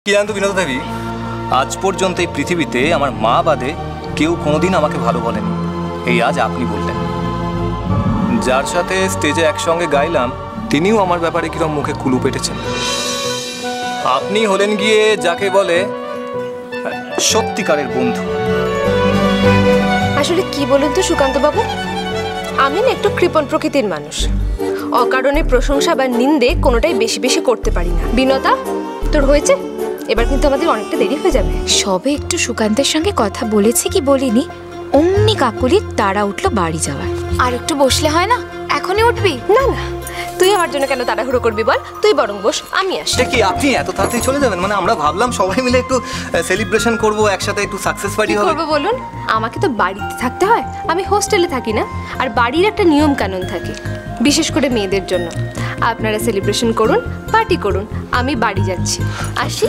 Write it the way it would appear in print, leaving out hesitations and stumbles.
কি জানতো বিনোদা দেবী, আজ পর্যন্ত এই পৃথিবীতে আমার মা বাদে কেউ কোনোদিন আমাকে ভালো বলেনি। এই আজ আপনি বললেন। যার সাথে স্টেজে একসঙ্গে গাইলাম তিনিও আমার ব্যাপারে কিরম মুখে কুলু পেটেছেন। আপনি হলেন গিয়ে যাকে বলে সত্যিকারের বন্ধু। আসলে কি বলুন তো সুকান্ত বাবু, আমি না একটু কৃপণ প্রকৃতির মানুষ। অকারণে প্রশংসা বা নিন্দে কোনোটাই বেশি বেশি করতে পারি না। বিনতা, তোর হয়েছে? এবার কিন্তু আমাদের অনেকটা দেরি হয়ে যাবে। সবে একটু সুকান্তের সঙ্গে কথা বলেছি কি বলিনি, অমনি কাকুলির তাড়া উঠলো বাড়ি যাওয়ার। আর একটু বসলে হয় না? এখনই উঠবি? না না, তুই আমার জন্য কেন তাড়াহুড়ো করবি বল? তুই বরং বস, আমি আসি। কি আপনি এত তাড়াতাড়ি চলে যাবেন? মানে আমরা ভাবলাম সবাই মিলে একটু সেলিব্রেশন করব, একসাথে একটু সাকসেস পার্টি হবে। করবো বলুন? আমাকে তো বাড়িতে থাকতে হয়, আমি হোস্টেলে থাকি না। আর বাড়ির একটা নিয়ম কানুন থাকে, বিশেষ করে মেয়েদের জন্য। আপনারা সেলিব্রেশন করুন, পার্টি করুন, আমি বাড়ি যাচ্ছি। আসি।